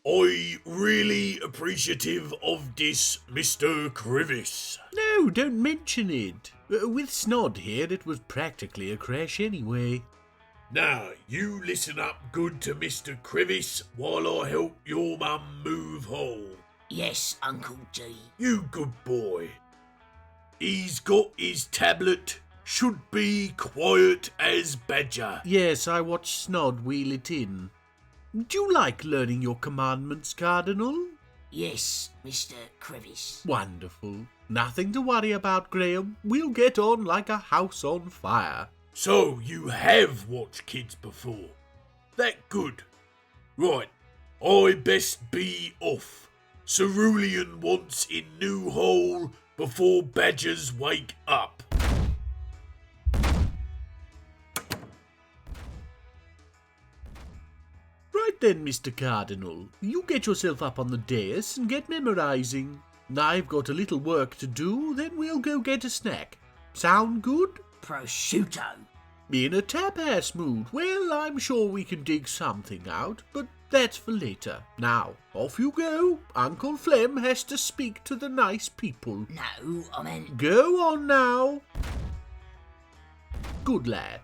I really appreciative of this, Mr. Crevice. No, don't mention it. With Snod here, it was practically a crash anyway. Now, you listen up good to Mr. Crevice while I help your mum move home. Yes, Uncle G. You good boy. He's got his tablet. Should be quiet as badger. Yes, I watched Snod wheel it in. Do you like learning your commandments, Cardinal? Yes, Mr. Crevice. Wonderful. Nothing to worry about, Graham. We'll get on like a house on fire. So, you have watched kids before. That good. Right, I best be off. Cerulean wants in new hole before badgers wake up. Right then, Mr. Cardinal. You get yourself up on the dais and get memorizing. I've got a little work to do, then we'll go get a snack. Sound good? Prosciutto. In a tapas mood. Well, I'm sure we can dig something out, but that's for later. Now, off you go. Uncle Phlegm has to speak to the nice people. No, I meant... Go on now. Good lad.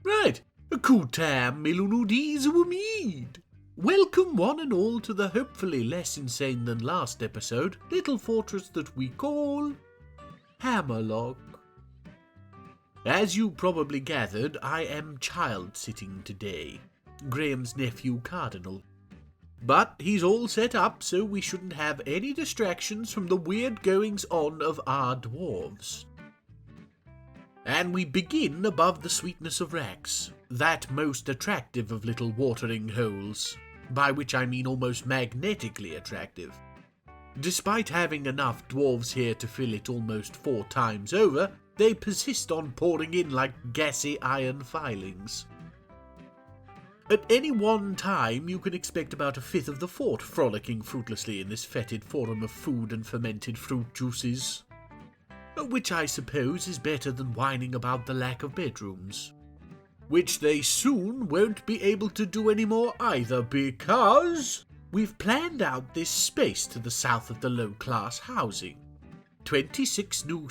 Right, Kutam Milunudis Wumid. Welcome one and all to the hopefully less insane than last episode little fortress that we call Hammerlock. As you probably gathered, I am child-sitting today, Graham's nephew Cardinal. But he's all set up, so we shouldn't have any distractions from the weird goings-on of our dwarves. And we begin above the sweetness of Rax, that most attractive of little watering holes, by which I mean almost magnetically attractive. Despite having enough dwarves here to fill it almost 4 times over, they persist on pouring in like gassy iron filings. At any one time, you can expect about 1/5 of the fort frolicking fruitlessly in this fetid forum of food and fermented fruit juices. Which I suppose is better than whining about the lack of bedrooms. Which they soon won't be able to do anymore either, because we've planned out this space to the south of the low-class housing. 26 new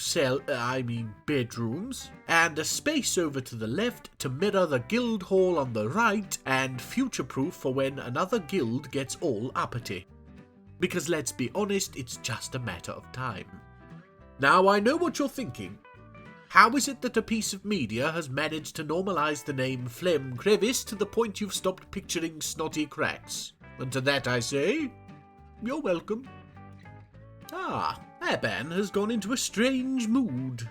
bedrooms, and a space over to the left to mirror the guild hall on the right and future-proof for when another guild gets all uppity. Because let's be honest, it's just a matter of time. Now I know what you're thinking. How is it that a piece of media has managed to normalise the name Phlegm Crevice to the point you've stopped picturing snotty cracks? And to that I say, you're welcome. Aban has gone into a strange mood.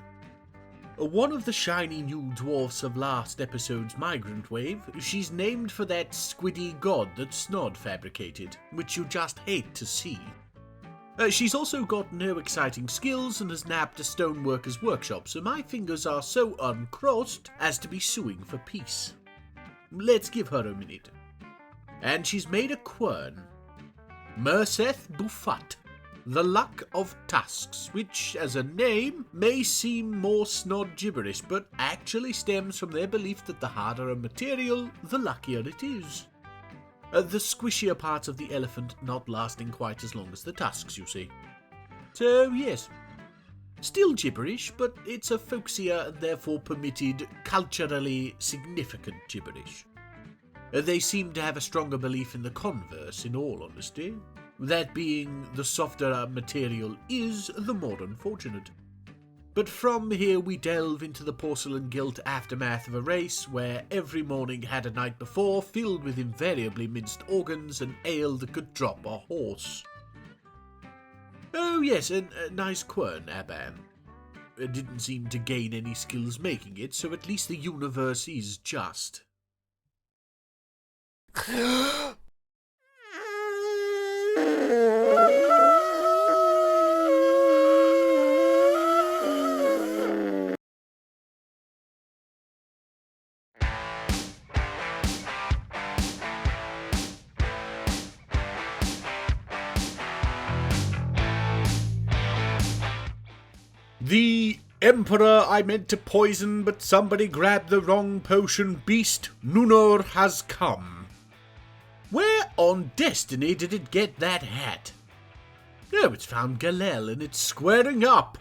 One of the shiny new dwarfs of last episode's migrant wave, she's named for that squiddy god that Snod fabricated, which you just hate to see. She's also got no exciting skills and has nabbed a stoneworker's workshop, so my fingers are so uncrossed as to be suing for peace. Let's give her a minute. And she's made a quern. Merseth Buffat, the Luck of Tusks, which, as a name, may seem more snod gibberish, but actually stems from their belief that the harder a material, the luckier it is. The squishier parts of the elephant not lasting quite as long as the tusks, you see. So, yes. Still gibberish, but it's a folksier and therefore permitted, culturally significant gibberish. They seem to have a stronger belief in the converse, in all honesty. That being, the softer a material is, the more unfortunate. But from here we delve into the porcelain-gilt aftermath of a race where every morning had a night before filled with invariably minced organs and ale that could drop a horse. Oh yes, a nice quern, Aban. Didn't seem to gain any skills making it, so at least the universe is just. The Emperor I meant to poison, but somebody grabbed the wrong potion beast, Nunor, has come. on destiny did it get that hat? Oh, it's found Galel and it's squaring up.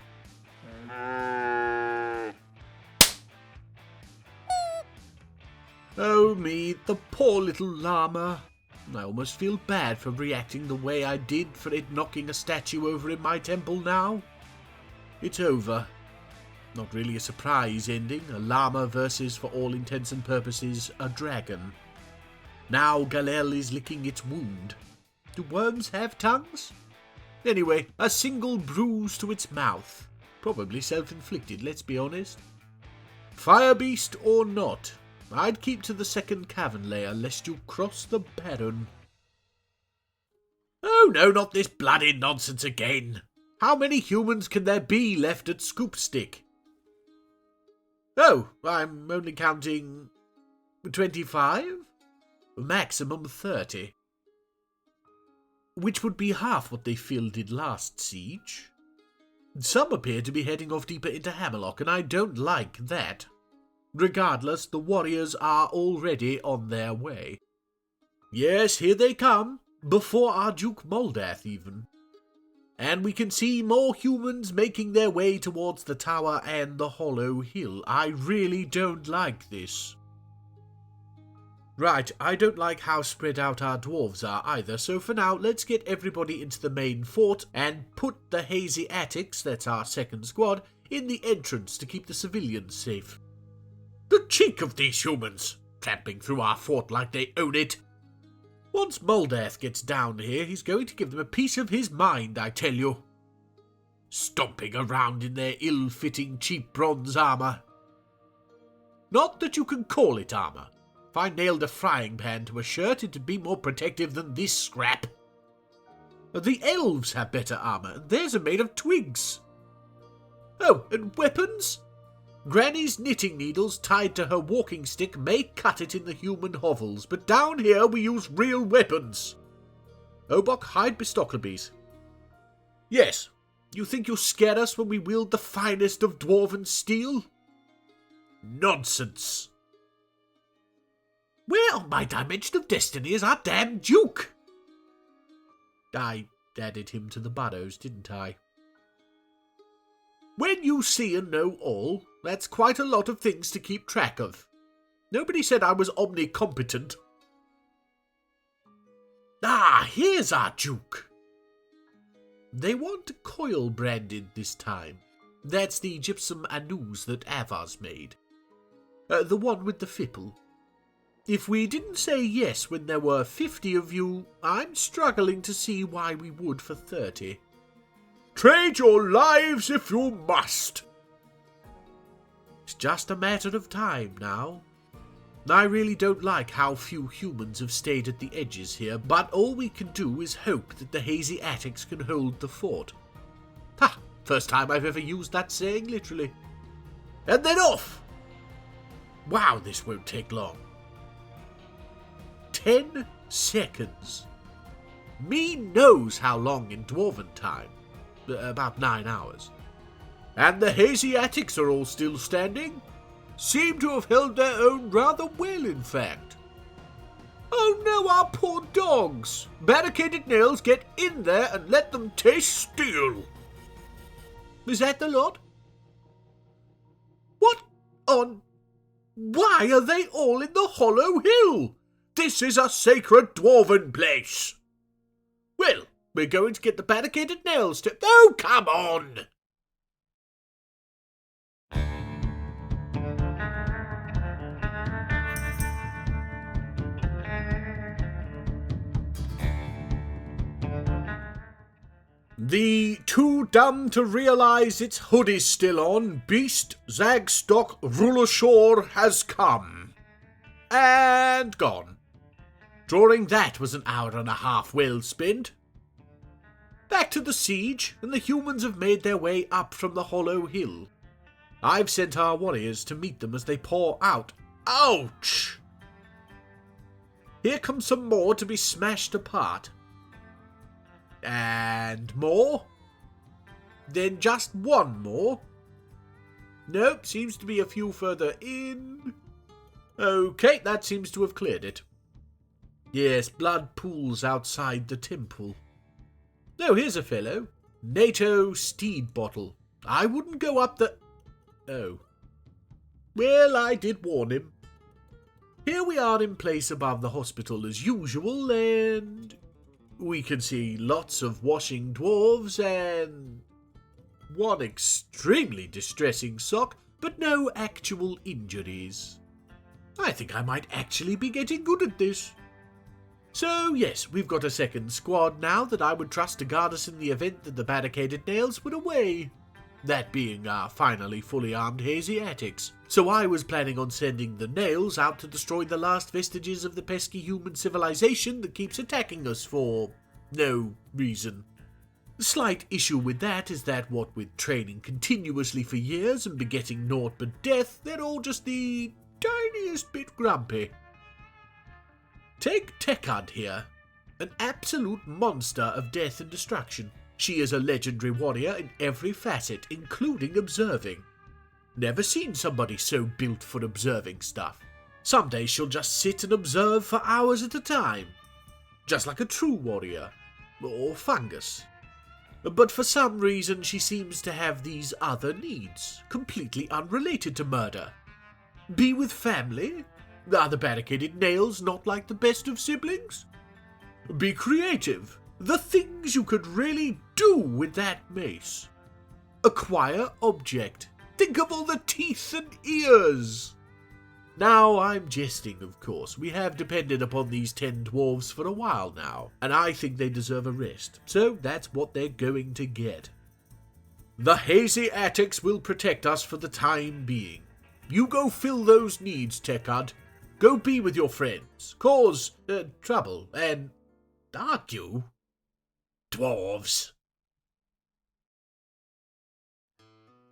Oh me, the poor little llama. I almost feel bad for reacting the way I did for it knocking a statue over in my temple now. It's over. Not really a surprise ending, a llama versus, for all intents and purposes, a dragon. Now Galel is licking its wound. Do worms have tongues? Anyway, a single bruise to its mouth. Probably self-inflicted, let's be honest. Fire beast or not, I'd keep to the second cavern layer lest you cross the Baron. Oh no, not this bloody nonsense again. How many humans can there be left at Scoopstick? Oh, I'm only counting 25? Maximum 30. Which would be half what they fielded last siege. Some appear to be heading off deeper into Hammerlock, and I don't like that. Regardless, the warriors are already on their way. Yes, here they come, before our Duke Moldath even. And we can see more humans making their way towards the tower and the hollow hill. I really don't like this. Right, I don't like how spread out our dwarves are either, so for now, let's get everybody into the main fort and put the hazy attics, that's our second squad, in the entrance to keep the civilians safe. The cheek of these humans, tramping through our fort like they own it. Once Moldath gets down here, he's going to give them a piece of his mind, I tell you. Stomping around in their ill-fitting cheap bronze armour. Not that you can call it armour. If I nailed a frying pan to a shirt, it'd be more protective than this scrap. The elves have better armour, and theirs are made of twigs. Oh, and weapons? Granny's knitting needles tied to her walking stick may cut it in the human hovels, but down here we use real weapons. Obok, hide Bistoclebees. Yes, you think you'll scare us when we wield the finest of dwarven steel? Nonsense. Where on my dimension of destiny is our damn Duke? I added him to the burrows, didn't I? When you see and know all, that's quite a lot of things to keep track of. Nobody said I was omnicompetent. Ah, here's our Duke. They want coil branded this time. That's the gypsum anus that Avars made. The one with the fipple. If we didn't say yes when there were 50 of you, I'm struggling to see why we would for 30. Trade your lives if you must. It's just a matter of time now. I really don't like how few humans have stayed at the edges here, but all we can do is hope that the hazy attics can hold the fort. Ha! First time I've ever used that saying literally. And then off! Wow, this won't take long. 10 seconds. Me knows how long in Dwarven time. About 9 hours. And the hazy attics are all still standing. Seem to have held their own rather well, in fact. Oh no, our poor dogs! Barricaded nails, get in there and let them taste steel. Is that the lot? What on... Why are they all in the hollow hill? This is a sacred dwarven place. Well, we're going to get the barricaded nails to... Oh, come on! The too dumb to realise its hood is still on, Beast Zagstock Rulashore has come. And gone. Drawing that was an hour and a half well spent. Back to the siege, and the humans have made their way up from the hollow hill. I've sent our warriors to meet them as they pour out. Ouch! Here comes some more to be smashed apart. And more? Then just one more? Nope, seems to be a few further in. Okay, that seems to have cleared it. Yes, blood pools outside the temple. Oh, here's a fellow. NATO steed bottle. I wouldn't go up the... Oh. Well, I did warn him. Here we are in place above the hospital as usual, and we can see lots of washing dwarves and one extremely distressing sock, but no actual injuries. I think I might actually be getting good at this. So yes, we've got a second squad now that I would trust to guard us in the event that the barricaded nails were away. That being our finally fully armed hazy attics. So I was planning on sending the nails out to destroy the last vestiges of the pesky human civilization that keeps attacking us for no reason. The slight issue with that is that what with training continuously for years and begetting naught but death, they're all just the tiniest bit grumpy. Take Tekad here, an absolute monster of death and destruction. She is a legendary warrior in every facet, including observing. Never seen somebody so built for observing stuff. Some days she'll just sit and observe for hours at a time. Just like a true warrior. Or fungus. But for some reason she seems to have these other needs, completely unrelated to murder. Be with family? Are the barricaded nails not like the best of siblings? Be creative. The things you could really do with that mace. Acquire object. Think of all the teeth and ears. Now, I'm jesting, of course. We have depended upon these 10 dwarves for a while now, and I think they deserve a rest. So that's what they're going to get. The hazy attics will protect us for the time being. You go fill those needs, Tekad. Go be with your friends. Cause trouble and argue. Dwarves.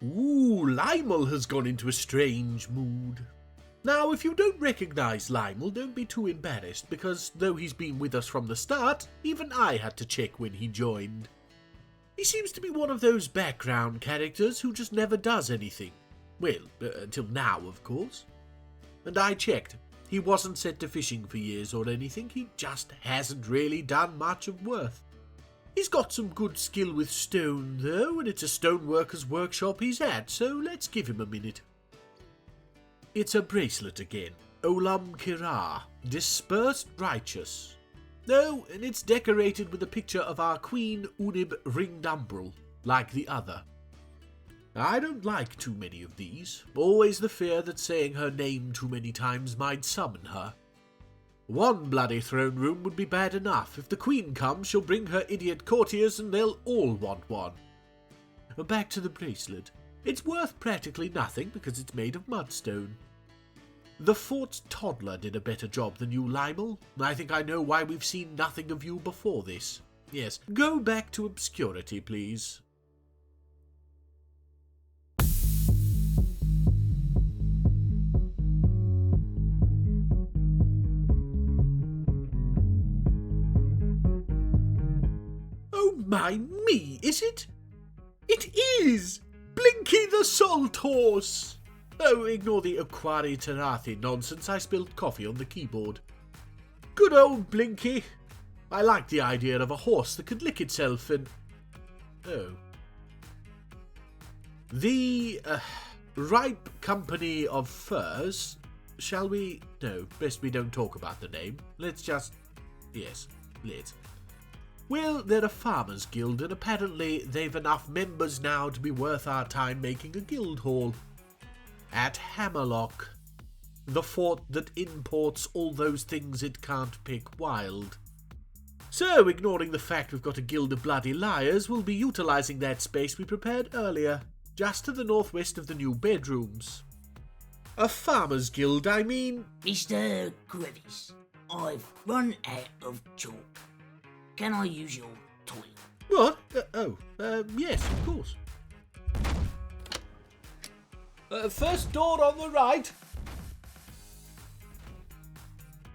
Ooh, Lymel has gone into a strange mood. Now, if you don't recognise Lymel, don't be too embarrassed, because though he's been with us from the start, even I had to check when he joined. He seems to be one of those background characters who just never does anything. Well, until now, of course. And I checked. He wasn't set to fishing for years or anything, he just hasn't really done much of worth. He's got some good skill with stone, though, and it's a stoneworker's workshop he's at, so let's give him a minute. It's a bracelet again. Olam Kira, Dispersed Righteous. No, and it's decorated with a picture of our Queen Unib Ringdumbrel, like the other. I don't like too many of these. Always the fear that saying her name too many times might summon her. One bloody throne room would be bad enough. If the Queen comes, she'll bring her idiot courtiers and they'll all want one. Back to the bracelet. It's worth practically nothing because it's made of mudstone. The fort's Toddler did a better job than you, Lymel. I think I know why we've seen nothing of you before this. Yes, go back to obscurity, please. Oh my me, is it? It is! Blinky the Salt Horse! Oh, ignore the Aquari Tarathi nonsense, I spilled coffee on the keyboard. Good old Blinky. I like the idea of a horse that could lick itself and... Oh. The, Ripe Company of Furs... Shall we... No, best we don't talk about the name. Let's just... Yes, let's. Well, they're a farmers' guild, and apparently they've enough members now to be worth our time making a guild hall. At Hammerlock, the fort that imports all those things it can't pick wild. So, ignoring the fact we've got a guild of bloody liars, we'll be utilising that space we prepared earlier, just to the northwest of the new bedrooms. A farmers' guild, I mean... Mr. Crevice, I've run out of chalk. Can I use your toilet? What? Yes, of course. First door on the right.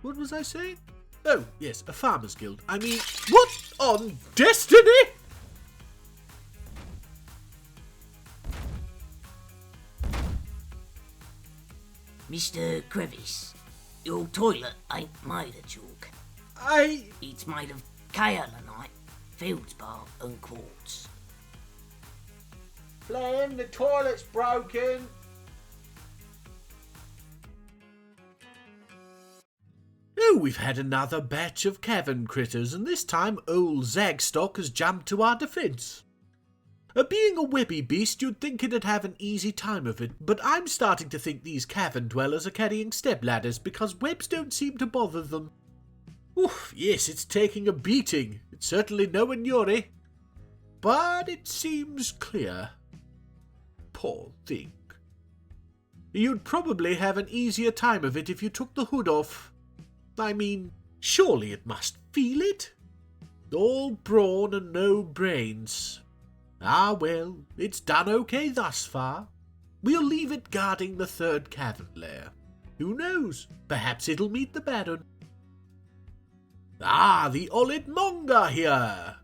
What was I saying? Oh, yes, a farmers' guild. I mean, what on destiny? Mr. Crevice, your toilet ain't made of chalk. It's made of kaolinite, feldspar and quartz. Phlegm, the toilet's broken. Oh, we've had another batch of cavern critters, and this time old Zagstock has jumped to our defence. Being a webby beast, you'd think it'd have an easy time of it, but I'm starting to think these cavern dwellers are carrying stepladders because webs don't seem to bother them. Oof, yes, it's taking a beating. It's certainly no Inyori. But it seems clear. Poor thing. You'd probably have an easier time of it if you took the hood off. I mean, surely it must feel it. All brawn and no brains. Ah well, it's done okay thus far. We'll leave it guarding the third cavern lair. Who knows? Perhaps it'll meet the Baron. Ah, the Olit Monga here.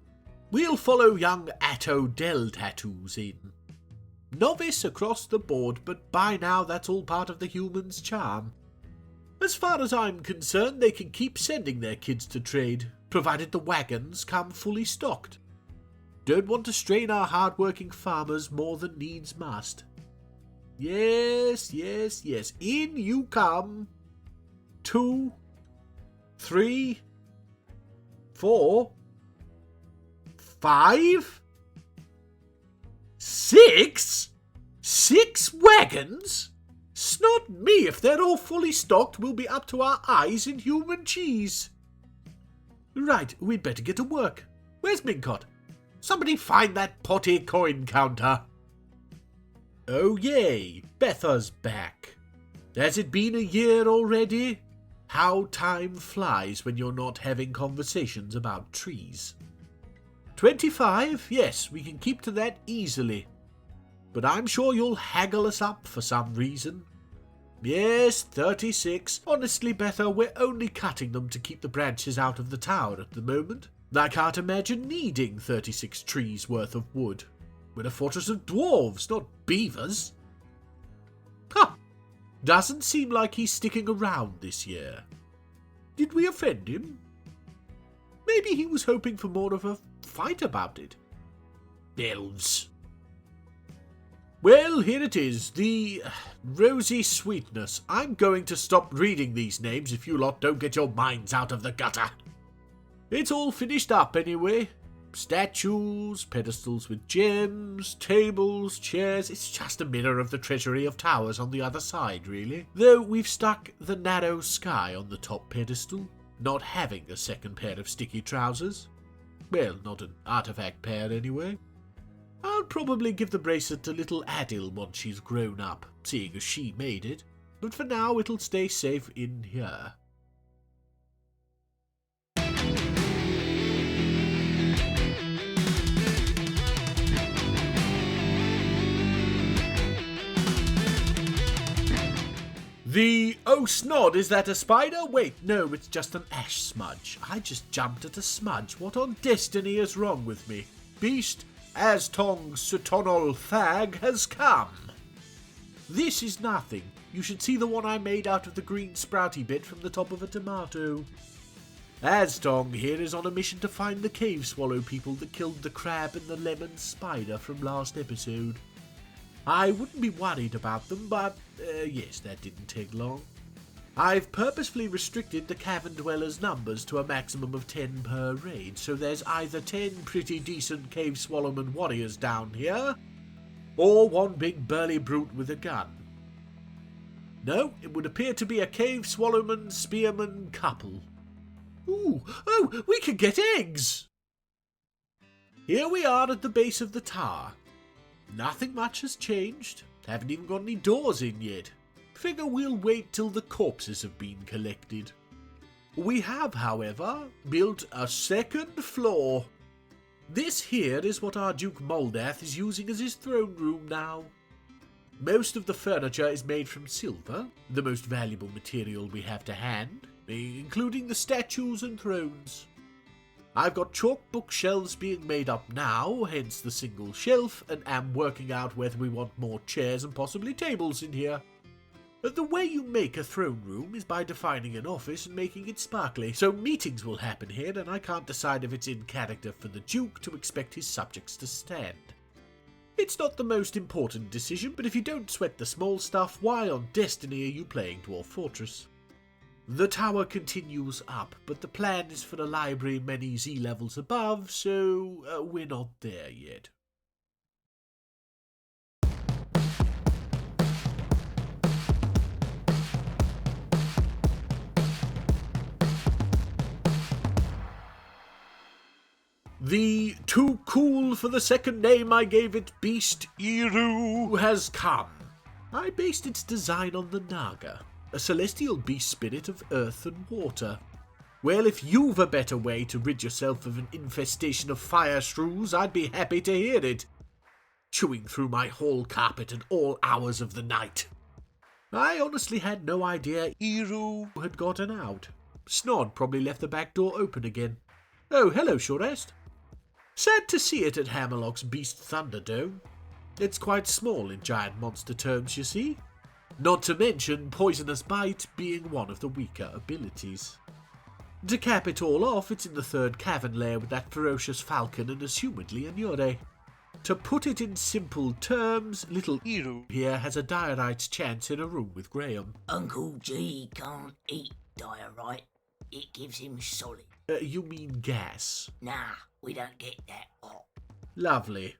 We'll follow young Atto Del Tattoos in. Novice across the board, but by now that's all part of the human's charm. As far as I'm concerned, they can keep sending their kids to trade, provided the wagons come fully stocked. Don't want to strain our hard-working farmers more than needs must. Yes, yes, yes. In you come. 2, 3, 4, 5, 6? 6 wagons? Snot me, if they're all fully stocked, we'll be up to our eyes in human cheese. Right, we'd better get to work. Where's Mincott? Somebody find that potty coin counter. Oh yay, Betha's back. Has it been a year already? How time flies when you're not having conversations about trees. 25? Yes, we can keep to that easily. But I'm sure you'll haggle us up for some reason. Yes, 36. Honestly, Betha, we're only cutting them to keep the branches out of the tower at the moment. I can't imagine needing 36 trees worth of wood. We're a fortress of dwarves, not beavers. Huh. Doesn't seem like he's sticking around this year. Did we offend him? Maybe he was hoping for more of a fight about it. Elves. Well, here it is, the Rosy Sweetness. I'm going to stop reading these names if you lot don't get your minds out of the gutter. It's all finished up anyway. Statues, pedestals with gems, tables, chairs. It's just a mirror of the treasury of towers on the other side, really. Though we've stuck the narrow sky on the top pedestal, not having a second pair of sticky trousers. Well, not an artifact pair anyway. I'll probably give the bracelet to little Adil once she's grown up, seeing as she made it. But for now, it'll stay safe in here. Oh snod, is that a spider? Wait, no, it's just an ash smudge. I just jumped at a smudge. What on destiny is wrong with me? Beast, Aztong Sutonol Thag has come. This is nothing. You should see the one I made out of the green sprouty bit from the top of a tomato. Aztong here is on a mission to find the cave swallow people that killed the crab and the lemon spider from last episode. I wouldn't be worried about them, but yes, that didn't take long. I've purposefully restricted the cavern dwellers' numbers to a maximum of 10 per raid, so there's either 10 pretty decent cave swallowman warriors down here, or one big burly brute with a gun. No, it would appear to be a cave swallowman spearman couple. Ooh, oh, we could get eggs! Here we are at the base of the tower. Nothing much has changed. Haven't even got any doors in yet. Figure we'll wait till the corpses have been collected. We have, however, built a second floor. This here is what our Duke Moldath is using as his throne room now. Most of the furniture is made from silver, the most valuable material we have to hand, including the statues and thrones. I've got chalk bookshelves being made up now, hence the single shelf, and am working out whether we want more chairs and possibly tables in here. The way you make a throne room is by defining an office and making it sparkly, so meetings will happen here, and I can't decide if it's in character for the Duke to expect his subjects to stand. It's not the most important decision, but if you don't sweat the small stuff, why on Destiny are you playing Dwarf Fortress? The tower continues up, but the plan is for a library many Z levels above, so we're not there yet. The too cool for the second name I gave it beast, Eru, has come. I based its design on the Naga, a celestial beast spirit of earth and water. Well, if you've a better way to rid yourself of an infestation of fire shrews, I'd be happy to hear it. Chewing through my hall carpet at all hours of the night. I honestly had no idea Eru had gotten out. Snod probably left the back door open again. Oh, hello, Shortest. Sad to see it at Hammerlock's Beast Thunderdome. It's quite small in giant monster terms, you see. Not to mention Poisonous Bite being one of the weaker abilities. To cap it all off, it's in the third cavern lair with that ferocious falcon and assumedly a Nyore. To put it in simple terms, little Eru here has a diorite's chance in a room with Graham. Uncle G can't eat diorite. It gives him solid. You mean gas? Nah, we don't get that hot. Lovely.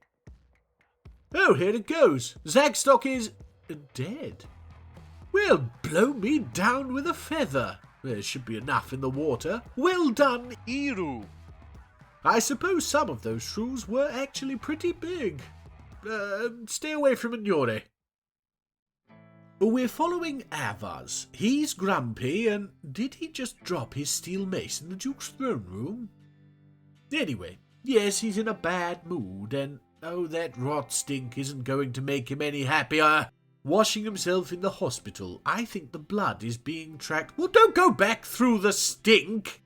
Oh, here it goes. Zagstock is dead. Well, blow me down with a feather. There should be enough in the water. Well done, Eru. I suppose some of those shrews were actually pretty big. Stay away from Nyore. We're following Avaz. He's grumpy, and did he just drop his steel mace in the Duke's throne room? Anyway, yes, he's in a bad mood, and oh, that rot stink isn't going to make him any happier. Washing himself in the hospital. I think the blood is being tracked. Well, don't go back through the stink.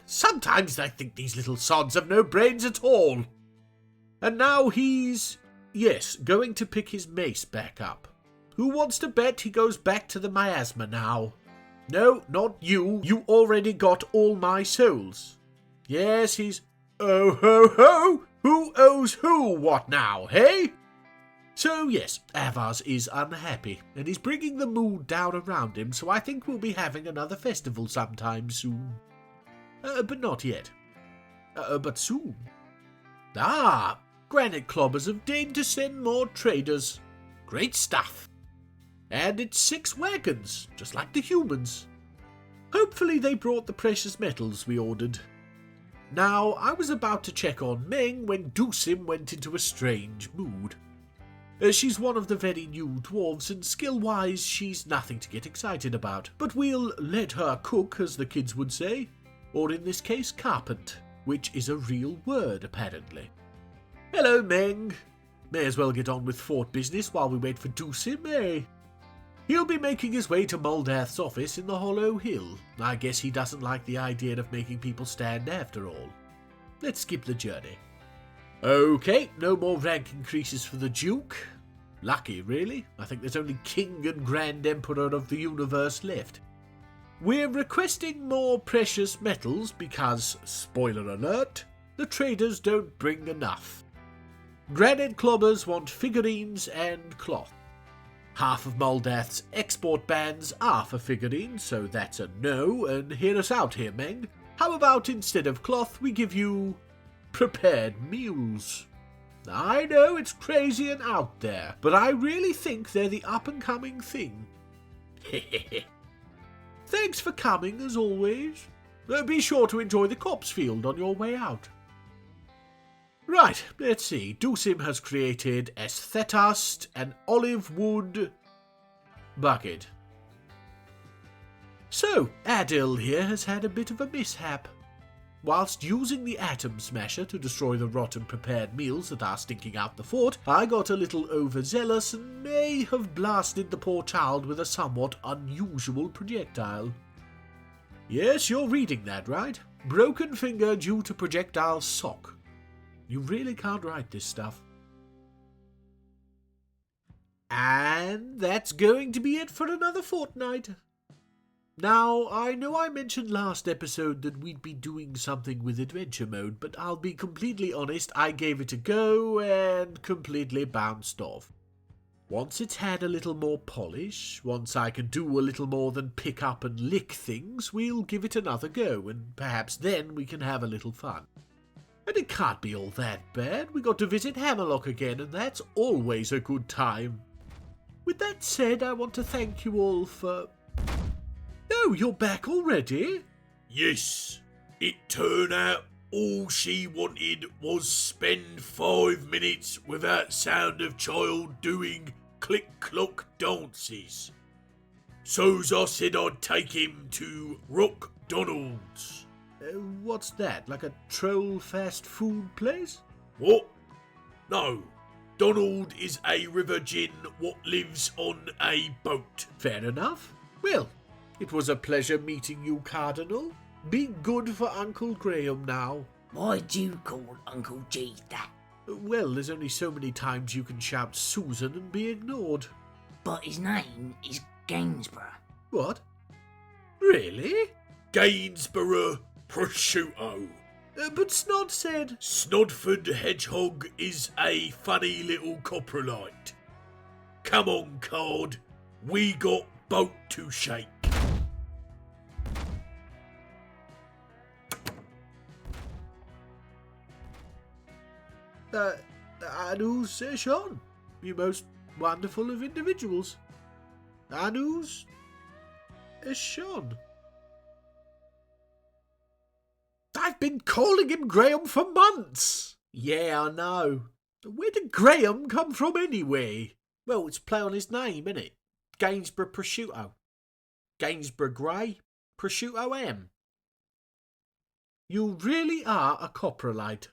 Sometimes I think these little sods have no brains at all. And now he's, yes, going to pick his mace back up. Who wants to bet he goes back to the miasma now? No, not you. You already got all my souls. Yes, he's... Oh, ho, ho! Who owes who what now, hey? So, yes, Avaz is unhappy, and he's bringing the mood down around him, so I think we'll be having another festival sometime soon. But not yet. But soon. Ah, Granite Clobbers have deigned to send more traders. Great stuff. And it's 6 wagons, just like the humans. Hopefully they brought the precious metals we ordered. Now, I was about to check on Meng when Doosim went into a strange mood. She's one of the very new dwarves, and skill-wise she's nothing to get excited about. But we'll let her cook, as the kids would say. Or in this case, carpent, which is a real word, apparently. Hello, Meng. May as well get on with fort business while we wait for Doosim, eh? He'll be making his way to Moldath's office in the Hollow Hill. I guess he doesn't like the idea of making people stand after all. Let's skip the journey. Okay, no more rank increases for the Duke. Lucky, really. I think there's only King and Grand Emperor of the universe left. We're requesting more precious metals because, spoiler alert, the traders don't bring enough. Granite Clobbers want figurines and cloth. Half of Moldath's export bans are for figurines, so that's a no, and hear us out here, Meng. How about instead of cloth, we give you prepared meals? I know it's crazy and out there, but I really think they're the up-and-coming thing. Thanks for coming, as always. Be sure to enjoy the copse field on your way out. Right, let's see. Doosim has created Aesthetast, an olive wood bucket. So, Adil here has had a bit of a mishap. Whilst using the Atom Smasher to destroy the rotten prepared meals that are stinking out the fort, I got a little overzealous and may have blasted the poor child with a somewhat unusual projectile. Yes, you're reading that right. Broken finger due to projectile sock. You really can't write this stuff. And that's going to be it for another fortnight. Now, I know I mentioned last episode that we'd be doing something with adventure mode, but I'll be completely honest, I gave it a go and completely bounced off. Once it's had a little more polish, once I can do a little more than pick up and lick things, we'll give it another go, and perhaps then we can have a little fun. And it can't be all that bad. We got to visit Hammerlock again, and that's always a good time. With that said, I want to thank you all for... Oh, you're back already? Yes, it turned out all she wanted was spend 5 minutes without sound of child doing click-clock dances. So's I said I'd take him to Rock Donald's. What's that, like a troll fast food place? What? No, Donald is a river gin what lives on a boat. Fair enough. Well, it was a pleasure meeting you, Cardinal. Be good for Uncle Graham now. Why'd you call Uncle G that? Well, there's only so many times you can shout Susan and be ignored. But his name is Gainsborough. What? Really? Gainsborough prosciutto. But Snod said... Snodford Hedgehog is a funny little coprolite. Come on, Card. We got boat to shake. Anus Sean, you most wonderful of individuals. Anus Sean. I've been calling him Graham for months. Yeah, I know. Where did Graham come from anyway? Well, it's play on his name, innit? Gainsborough Prosciutto. Gainsborough Grey, Prosciutto M. You really are a coprolite.